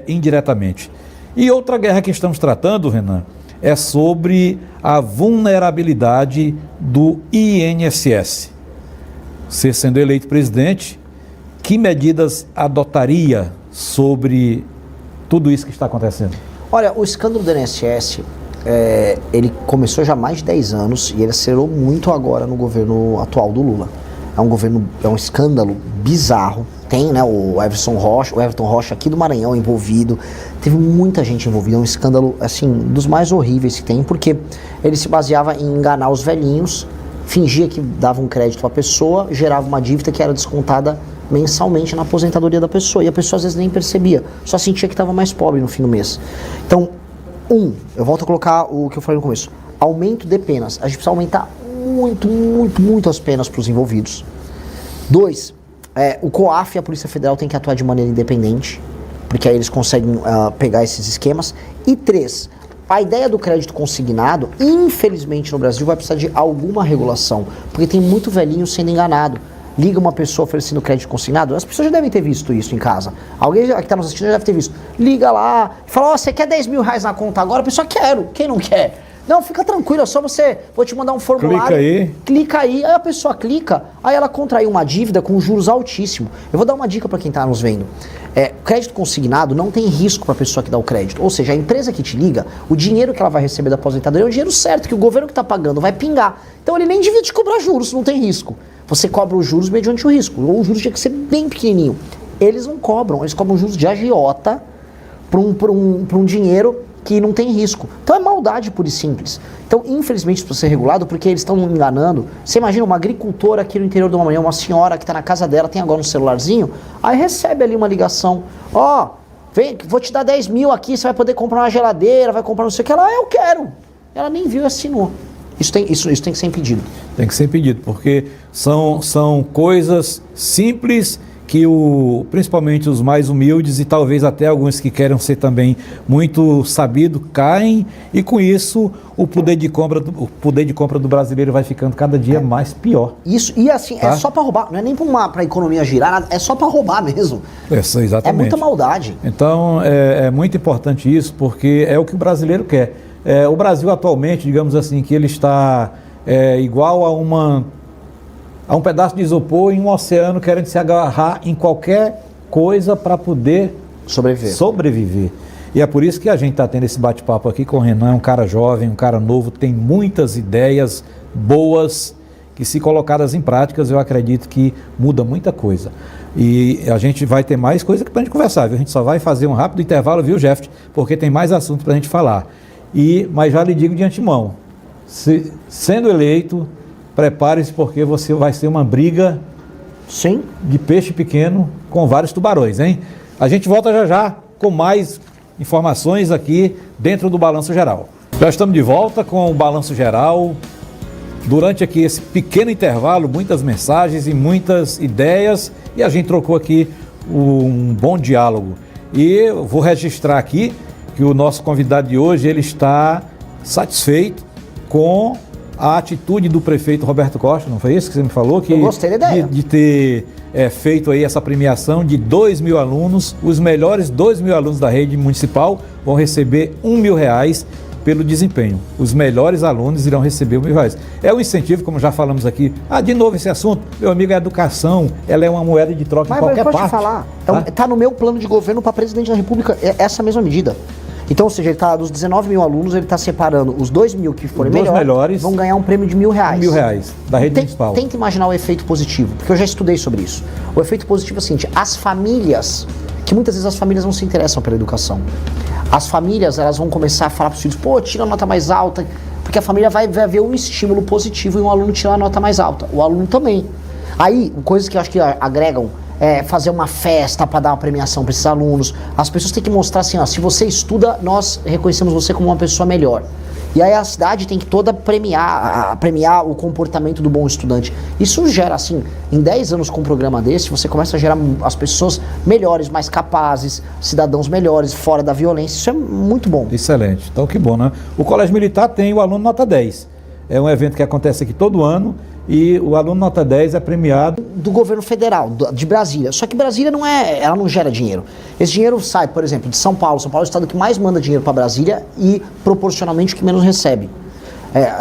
indiretamente. E outra guerra que estamos tratando, Renan, é sobre a vulnerabilidade do INSS. Você sendo eleito presidente, que medidas adotaria sobre tudo isso que está acontecendo? Olha, o escândalo do INSS, ele começou já há mais de 10 anos e ele acelerou muito agora no governo atual do Lula. É um escândalo bizarro. Tem, né, o Everton Rocha aqui do Maranhão envolvido. Teve muita gente envolvida. É um escândalo, assim, dos mais horríveis que tem, porque ele se baseava em enganar os velhinhos, fingia que dava um crédito para a pessoa, gerava uma dívida que era descontada mensalmente na aposentadoria da pessoa. E a pessoa às vezes nem percebia, só sentia que estava mais pobre no fim do mês. Então, eu volto a colocar o que eu falei no começo. Aumento de penas. A gente precisa aumentar muito as penas para os envolvidos. 2, o COAF e a Polícia Federal têm que atuar de maneira independente, porque aí eles conseguem pegar esses esquemas. E 3, a ideia do crédito consignado, infelizmente no Brasil, vai precisar de alguma regulação, porque tem muito velhinho sendo enganado. Liga uma pessoa oferecendo crédito consignado, as pessoas já devem ter visto isso em casa. Alguém que está nos assistindo já deve ter visto. Liga lá, fala, você quer 10 mil reais na conta agora? A pessoa, quero, quem não quer? Não, fica tranquilo, é só vou te mandar um formulário. Clica aí, aí a pessoa clica, aí ela contraiu uma dívida com juros altíssimos. Eu vou dar uma dica para quem está nos vendo. Crédito consignado não tem risco para a pessoa que dá o crédito. Ou seja, a empresa que te liga, o dinheiro que ela vai receber da aposentadoria é o dinheiro certo, que o governo que está pagando vai pingar. Então ele nem devia te cobrar juros, não tem risco. Você cobra os juros mediante o risco, ou o juros tinha que ser bem pequenininho. Eles não cobram, eles cobram juros de agiota para um dinheiro que não tem risco. Então é maldade pura e simples. Então, infelizmente, isso precisa ser regulado porque eles estão enganando. Você imagina uma agricultora aqui no interior do Maranhão, uma senhora que está na casa dela, tem agora um celularzinho, aí recebe ali uma ligação. Vem, vou te dar 10 mil aqui, você vai poder comprar uma geladeira, vai comprar não sei o que. Ela, eu quero. Ela nem viu e assinou. Isso tem que ser impedido. Tem que ser impedido, porque são coisas simples que principalmente os mais humildes e talvez até alguns que queiram ser também muito sabidos caem, e com isso o poder de compra do brasileiro vai ficando cada dia mais pior. Isso, e assim, tá? É só para roubar, não é nem para a economia girar, nada, é só para roubar mesmo. Exatamente. É muita maldade. Então é muito importante isso, porque é o que o brasileiro quer. O Brasil atualmente, digamos assim, que ele está igual a um pedaço de isopor em um oceano, querendo se agarrar em qualquer coisa para poder sobreviver. E é por isso que a gente está tendo esse bate-papo aqui com o Renan, um cara jovem, um cara novo, tem muitas ideias boas que, se colocadas em práticas, eu acredito que muda muita coisa. E a gente vai ter mais coisa para a gente conversar, viu? A gente só vai fazer um rápido intervalo, viu, Jeff? Porque tem mais assunto para a gente falar. Mas já lhe digo de antemão, sendo eleito, prepare-se, porque você vai ser uma briga, sim, de peixe pequeno com vários tubarões, hein? A gente volta já com mais informações aqui dentro do Balanço Geral. Já estamos de volta com o Balanço Geral. Durante aqui esse pequeno intervalo, muitas mensagens e muitas ideias, e a gente trocou aqui um bom diálogo. E eu vou registrar aqui que o nosso convidado de hoje, ele está satisfeito com a atitude do prefeito Roberto Costa, não foi isso que você me falou? Eu gostei da ideia. De ter feito aí essa premiação de 2 mil alunos, os melhores 2 mil alunos da rede municipal vão receber R$1.000 pelo desempenho. Os melhores alunos irão receber R$1.000. É um incentivo, como já falamos aqui. De novo esse assunto, meu amigo, a educação, ela é uma moeda de troca em qualquer parte. Mas pode falar, está no meu plano de governo para presidente da República essa mesma medida. Então, ou seja, ele tá, dos 19 mil alunos, ele está separando os 2 mil que forem melhores, vão ganhar um prêmio de R$1.000. R$1.000 da rede municipal. Tenta imaginar o efeito positivo, porque eu já estudei sobre isso. O efeito positivo é o seguinte: as famílias, que muitas vezes as famílias não se interessam pela educação, as famílias elas vão começar a falar para os filhos, pô, tira a nota mais alta, porque a família vai ver um estímulo positivo em um aluno tirar a nota mais alta, o aluno também. Aí, coisas que eu acho que agregam, fazer uma festa para dar uma premiação para esses alunos. As pessoas têm que mostrar assim, ó, se você estuda, nós reconhecemos você como uma pessoa melhor. E aí a cidade tem que toda premiar o comportamento do bom estudante. Isso gera, assim, em 10 anos com um programa desse, você começa a gerar as pessoas melhores, mais capazes, cidadãos melhores, fora da violência. Isso é muito bom. Excelente. Então, que bom, né? O Colégio Militar tem o aluno nota 10. É um evento que acontece aqui todo ano e o aluno nota 10 é premiado. Do governo federal, de Brasília. Só que Brasília ela não gera dinheiro. Esse dinheiro sai, por exemplo, de São Paulo. São Paulo é o estado que mais manda dinheiro para Brasília e proporcionalmente o que menos recebe.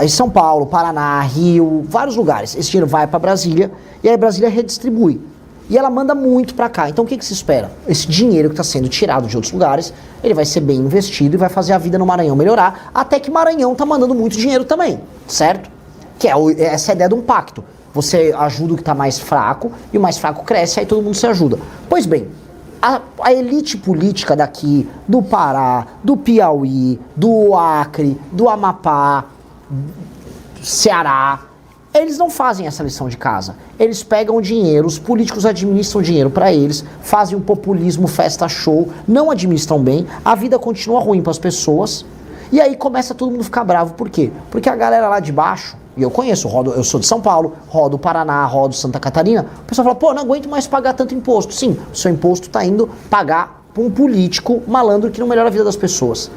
Em São Paulo, Paraná, Rio, vários lugares. Esse dinheiro vai para Brasília e aí Brasília redistribui. E ela manda muito para cá. Então o que se espera? Esse dinheiro que está sendo tirado de outros lugares, ele vai ser bem investido e vai fazer a vida no Maranhão melhorar, até que Maranhão está mandando muito dinheiro também, certo? Que essa é a ideia de um pacto. Você ajuda o que está mais fraco e o mais fraco cresce, aí todo mundo se ajuda. Pois bem, a elite política daqui, do Pará, do Piauí, do Acre, do Amapá, Ceará, eles não fazem essa lição de casa. Eles pegam o dinheiro, os políticos administram dinheiro para eles, fazem um populismo, festa show, não administram bem, a vida continua ruim para as pessoas, e aí começa todo mundo a ficar bravo. Por quê? Porque a galera lá de baixo, e eu conheço, eu sou de São Paulo, rodo Paraná, rodo Santa Catarina, o pessoal fala, pô, não aguento mais pagar tanto imposto. Sim, o seu imposto está indo pagar para um político malandro que não melhora a vida das pessoas.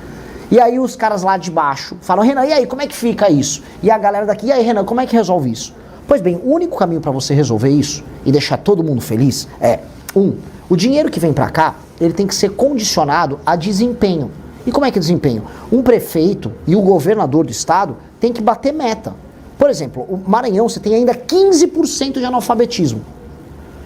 E aí os caras lá de baixo falam, Renan, e aí, como é que fica isso? E a galera daqui, e aí, Renan, como é que resolve isso? Pois bem, o único caminho para você resolver isso e deixar todo mundo feliz é, o dinheiro que vem para cá, ele tem que ser condicionado a desempenho. E como é que é desempenho? Um prefeito e o governador do estado tem que bater meta. Por exemplo, o Maranhão, você tem ainda 15% de analfabetismo.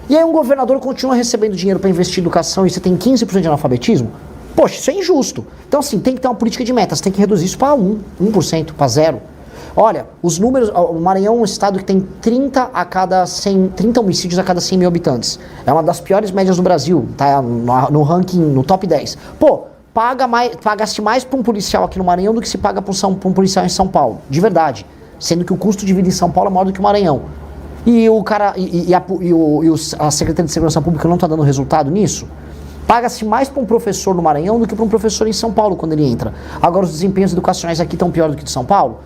E aí um governador continua recebendo dinheiro para investir em educação e você tem 15% de analfabetismo? Poxa, isso é injusto. Então, assim, tem que ter uma política de metas, tem que reduzir isso para 1%, para 0%. Olha, os números, o Maranhão é um estado que tem 30 homicídios a cada 100 mil habitantes. É uma das piores médias do Brasil, tá no ranking, no top 10. Pô, paga-se mais para um policial aqui no Maranhão do que se paga para um policial em São Paulo, de verdade. Sendo que o custo de vida em São Paulo é maior do que o Maranhão. E o cara, a Secretaria de Segurança Pública não está dando resultado nisso? Paga-se mais para um professor no Maranhão do que para um professor em São Paulo quando ele entra. Agora, os desempenhos educacionais aqui estão pior do que de São Paulo?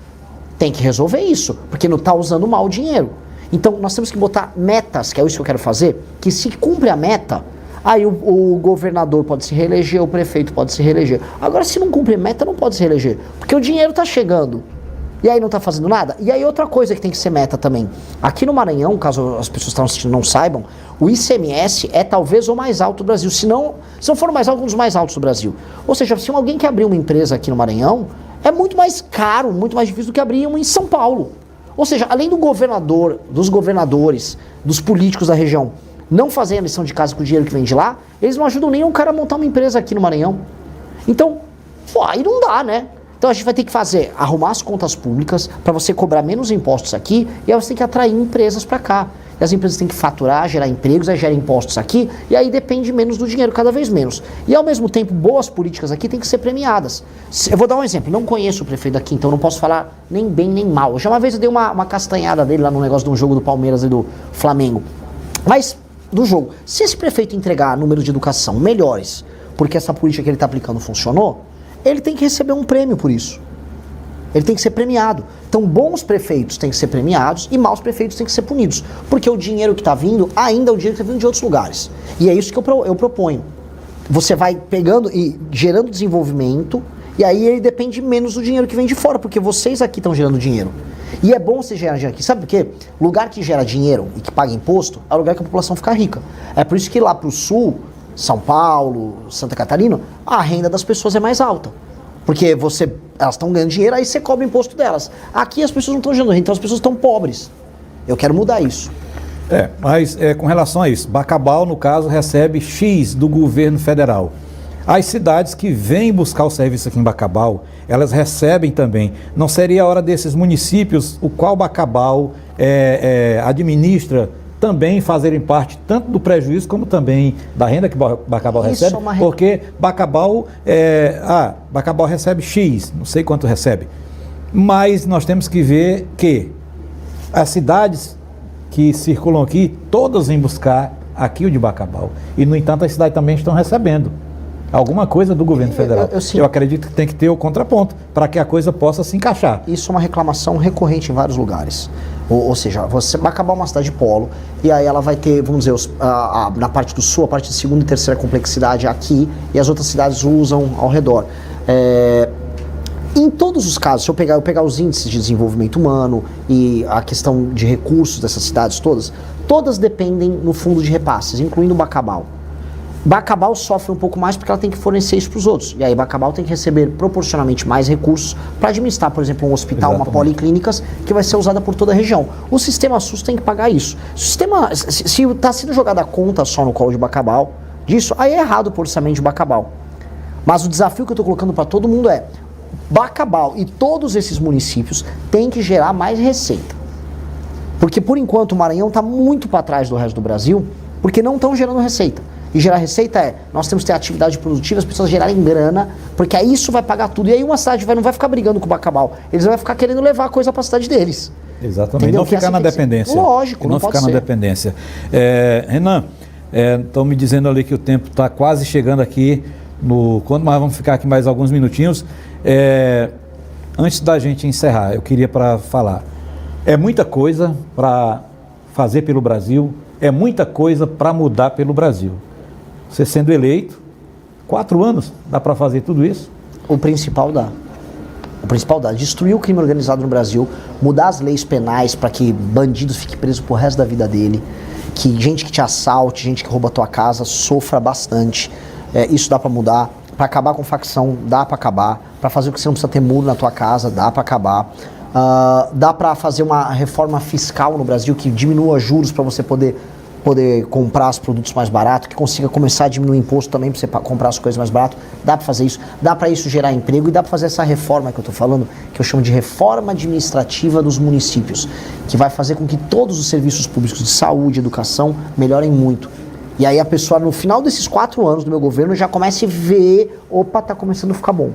Tem que resolver isso, porque não está usando mal o dinheiro. Então, nós temos que botar metas, que é isso que eu quero fazer, que se cumpre a meta, aí o governador pode se reeleger, o prefeito pode se reeleger. Agora, se não cumpre meta, não pode se reeleger, porque o dinheiro está chegando. E aí não está fazendo nada? E aí outra coisa que tem que ser meta também. Aqui no Maranhão, caso as pessoas que estão assistindo não saibam, o ICMS é talvez o mais alto do Brasil. Se não for o mais alto, um dos mais altos do Brasil. Ou seja, se alguém quer abrir uma empresa aqui no Maranhão, é muito mais caro, muito mais difícil do que abrir uma em São Paulo. Ou seja, além do governador, dos governadores, dos políticos da região não fazerem a lição de casa com o dinheiro que vem de lá, eles não ajudam nem um cara a montar uma empresa aqui no Maranhão. Então, pô, aí não dá, né? Então a gente vai ter que arrumar as contas públicas para você cobrar menos impostos aqui e aí você tem que atrair empresas para cá. E as empresas têm que faturar, gerar empregos, aí gera impostos aqui e aí depende menos do dinheiro, cada vez menos. E ao mesmo tempo, boas políticas aqui têm que ser premiadas. Eu vou dar um exemplo, não conheço o prefeito aqui, então não posso falar nem bem nem mal. Já uma vez eu dei uma castanhada dele lá no negócio de um jogo do Palmeiras e do Flamengo. Mas, do jogo, se esse prefeito entregar números de educação melhores, porque essa política que ele está aplicando funcionou, ele tem que receber um prêmio por isso. Ele tem que ser premiado. Então, bons prefeitos têm que ser premiados e maus prefeitos têm que ser punidos. Porque o dinheiro que está vindo ainda é o dinheiro que está vindo de outros lugares. E é isso que eu proponho. Você vai pegando e gerando desenvolvimento e aí ele depende menos do dinheiro que vem de fora, porque vocês aqui estão gerando dinheiro. E é bom você gerar dinheiro aqui. Sabe por quê? Lugar que gera dinheiro e que paga imposto é o lugar que a população fica rica. É por isso que lá para o sul, São Paulo, Santa Catarina, a renda das pessoas é mais alta. Porque elas estão ganhando dinheiro, aí você cobra o imposto delas. Aqui as pessoas não estão gerando renda, então as pessoas estão pobres. Eu quero mudar isso. Mas com relação a isso, Bacabal, no caso, recebe X do governo federal. As cidades que vêm buscar o serviço aqui em Bacabal, elas recebem também. Não seria a hora desses municípios, o qual Bacabal administra, também fazerem parte tanto do prejuízo como também da renda que Bacabal recebe? Porque Bacabal recebe X, não sei quanto recebe. Mas nós temos que ver que as cidades que circulam aqui, todas vêm buscar aqui o de Bacabal. E, no entanto, as cidades também estão recebendo alguma coisa do governo federal. Eu acredito que tem que ter o contraponto para que a coisa possa se encaixar. Isso é uma reclamação recorrente em vários lugares. Ou seja, você Bacabal é uma cidade polo, e aí ela vai ter, vamos dizer, na parte do sul, a parte de segunda e terceira complexidade aqui, e as outras cidades usam ao redor. Em todos os casos, se eu pegar os índices de desenvolvimento humano e a questão de recursos dessas cidades todas dependem no fundo de repasses, incluindo Bacabal. Bacabal sofre um pouco mais porque ela tem que fornecer isso para os outros. E aí Bacabal tem que receber proporcionalmente mais recursos para administrar, por exemplo, um hospital, uma policlínicas, que vai ser usada por toda a região. O sistema SUS tem que pagar isso. Se está sendo jogada a conta só no colo de Bacabal, disso, aí é errado o orçamento de Bacabal. Mas o desafio que eu estou colocando para todo mundo é: Bacabal e todos esses municípios têm que gerar mais receita. Porque, por enquanto, o Maranhão está muito para trás do resto do Brasil, porque não estão gerando receita. E gerar receita nós temos que ter atividade produtiva, as pessoas gerarem grana, porque aí isso vai pagar tudo. E aí uma cidade não vai ficar brigando com o Bacabal, eles vão ficar querendo levar a coisa para a cidade deles. Exatamente, entendeu? Não ficar na dependência. Lógico, não ficar na dependência. Renan, estão me dizendo ali que o tempo está quase chegando aqui, mas vamos ficar aqui mais alguns minutinhos. Antes da gente encerrar, eu queria falar, é muita coisa para fazer pelo Brasil, é muita coisa para mudar pelo Brasil. Você sendo eleito, 4 anos, dá para fazer tudo isso? O principal dá. Destruir o crime organizado no Brasil, mudar as leis penais para que bandidos fiquem presos pro resto da vida dele, que gente que te assalte, gente que rouba a tua casa, sofra bastante. Isso dá para mudar. Para acabar com facção, dá para acabar. Para fazer o que você não precisa ter muro na tua casa, dá para acabar. Dá para fazer uma reforma fiscal no Brasil que diminua juros para você poder comprar os produtos mais baratos, que consiga começar a diminuir o imposto também para você comprar as coisas mais baratas. Dá para fazer isso, dá para isso gerar emprego e dá para fazer essa reforma que eu estou falando, que eu chamo de reforma administrativa dos municípios, que vai fazer com que todos os serviços públicos de saúde e educação melhorem muito. E aí a pessoa, no final desses 4 anos do meu governo, já comece a ver, opa, tá começando a ficar bom.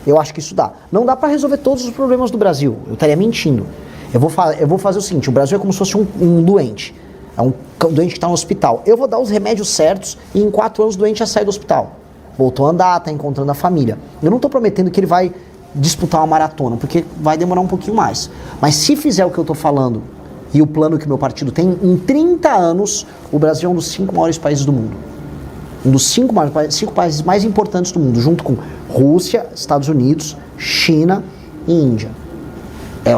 Eu acho que isso dá. Não dá para resolver todos os problemas do Brasil, eu estaria mentindo. Eu vou fazer o seguinte: o Brasil é como se fosse um doente. É um doente que está no hospital. Eu vou dar os remédios certos e em 4 anos o doente já sai do hospital. Voltou a andar, está encontrando a família. Eu não estou prometendo que ele vai disputar uma maratona, porque vai demorar um pouquinho mais. Mas se fizer o que eu estou falando e o plano que o meu partido tem, em 30 anos, o Brasil é um dos 5 maiores países do mundo. Um dos 5 países mais importantes do mundo, junto com Rússia, Estados Unidos, China e Índia.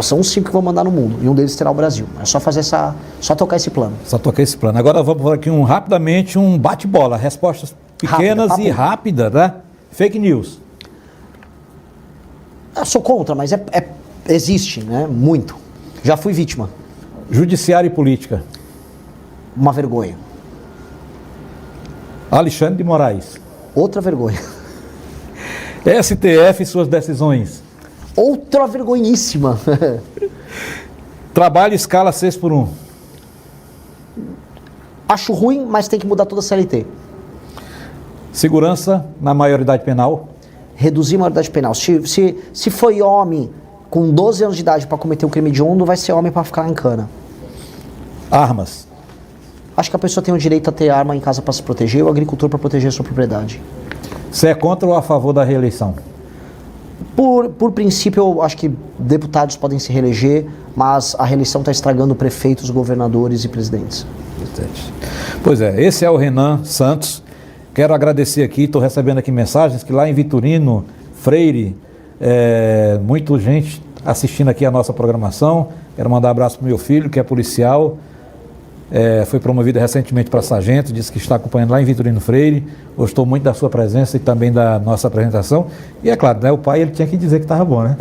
São os 5 que vão mandar no mundo, e um deles terá o Brasil. É só tocar esse plano. Agora vamos aqui rapidamente um bate-bola, respostas pequenas e rápidas, né? Fake news. Eu sou contra, mas existe, né? Muito. Já fui vítima. Judiciário e política. Uma vergonha. Alexandre de Moraes. Outra vergonha. STF e suas decisões. Outra vergonhíssima. Trabalho escala 6x1. Acho ruim, mas tem que mudar toda a CLT. Segurança na maioridade penal. Reduzir a maioridade penal. Se foi homem com 12 anos de idade para cometer um crime hediondo, vai ser homem para ficar em cana. Armas. Acho que a pessoa tem o direito a ter arma em casa para se proteger e o agricultor para proteger a sua propriedade. Você é contra ou a favor da reeleição? Por princípio, eu acho que deputados podem se reeleger, mas a reeleição está estragando prefeitos, governadores e presidentes. Pois é, esse é o Renan Santos. Quero agradecer aqui, estou recebendo aqui mensagens que lá em Vitorino Freire, muita gente assistindo aqui a nossa programação. Quero mandar um abraço para o meu filho, que é policial. Foi promovido recentemente para sargento, disse que está acompanhando lá em Vitorino Freire, gostou muito da sua presença e também da nossa apresentação. E é claro, né, o pai ele tinha que dizer que estava bom, né?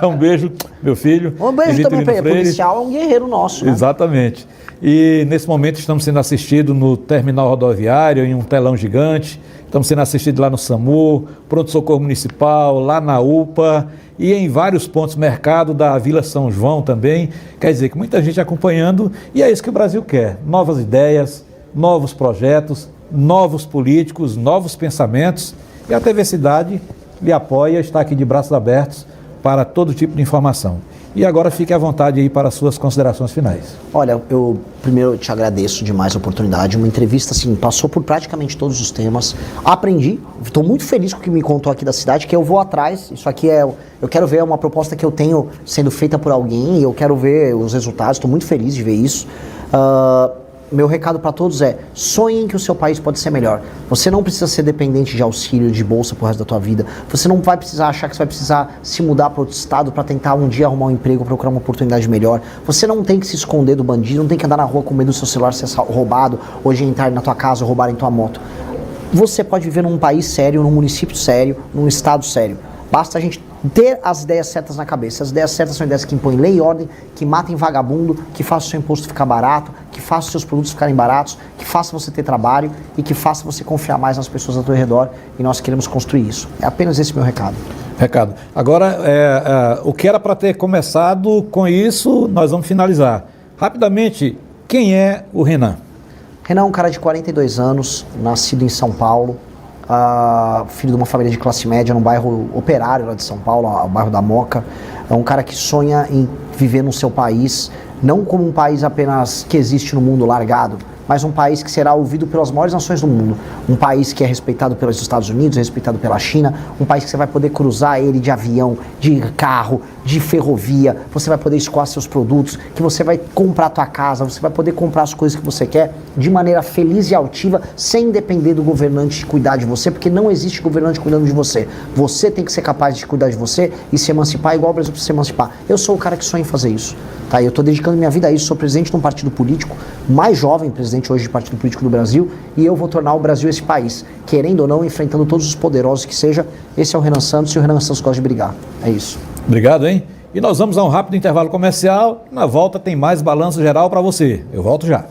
Um beijo, meu filho. Um beijo também para ele, policial é um guerreiro nosso, né? Exatamente. E nesse momento estamos sendo assistidos no terminal rodoviário, em um telão gigante, estamos sendo assistidos lá no SAMU, Pronto-Socorro Municipal, lá na UPA e em vários pontos mercado da Vila São João também. Quer dizer que muita gente acompanhando e é isso que o Brasil quer, novas ideias, novos projetos, novos políticos, novos pensamentos e a TV Cidade lhe apoia, está aqui de braços abertos para todo tipo de informação. E agora fique à vontade aí para as suas considerações finais. Olha, eu primeiro te agradeço demais a oportunidade. Uma entrevista assim, passou por praticamente todos os temas. Aprendi, estou muito feliz com o que me contou aqui da cidade, que eu vou atrás. Isso aqui eu quero ver uma proposta que eu tenho sendo feita por alguém e eu quero ver os resultados. Estou muito feliz de ver isso. Meu recado para todos é: sonhem que o seu país pode ser melhor. Você não precisa ser dependente de auxílio, de bolsa pro resto da tua vida. Você não vai precisar achar que você vai precisar se mudar para outro estado para tentar um dia arrumar um emprego, procurar uma oportunidade melhor. Você não tem que se esconder do bandido, não tem que andar na rua com medo do seu celular ser roubado, ou de entrar na tua casa ou roubarem tua moto. Você pode viver num país sério, num município sério, num estado sério. Basta a gente ter as ideias certas na cabeça. As ideias certas são ideias que impõem lei e ordem, que matem vagabundo, que façam o seu imposto ficar barato, que façam os seus produtos ficarem baratos, que façam você ter trabalho e que façam você confiar mais nas pessoas ao teu redor, e nós queremos construir isso. É apenas esse meu recado. Agora, o que era para ter começado com isso, nós vamos finalizar. Rapidamente, quem é o Renan? Renan é um cara de 42 anos, nascido em São Paulo, filho de uma família de classe média num bairro operário lá de São Paulo, o bairro da Moca. É um cara que sonha em viver no seu país, não como um país apenas que existe no mundo largado, mas um país que será ouvido pelas maiores nações do mundo. Um país que é respeitado pelos Estados Unidos, respeitado pela China, um país que você vai poder cruzar ele de avião, de carro, de ferrovia, você vai poder escoar seus produtos, que você vai comprar a tua casa, você vai poder comprar as coisas que você quer de maneira feliz e altiva, sem depender do governante cuidar de você, porque não existe governante cuidando de você. Você tem que ser capaz de cuidar de você e se emancipar igual o Brasil precisa se emancipar. Eu sou o cara que sonha em fazer isso. Tá? Eu estou dedicando minha vida a isso, sou presidente de um partido político, mais jovem presidente hoje de partido político do Brasil, e eu vou tornar o Brasil esse país, querendo ou não, enfrentando todos os poderosos que seja. Esse é o Renan Santos e o Renan Santos gosta de brigar. É isso. Obrigado, hein? E nós vamos a um rápido intervalo comercial. Na volta tem mais balanço geral para você. Eu volto já.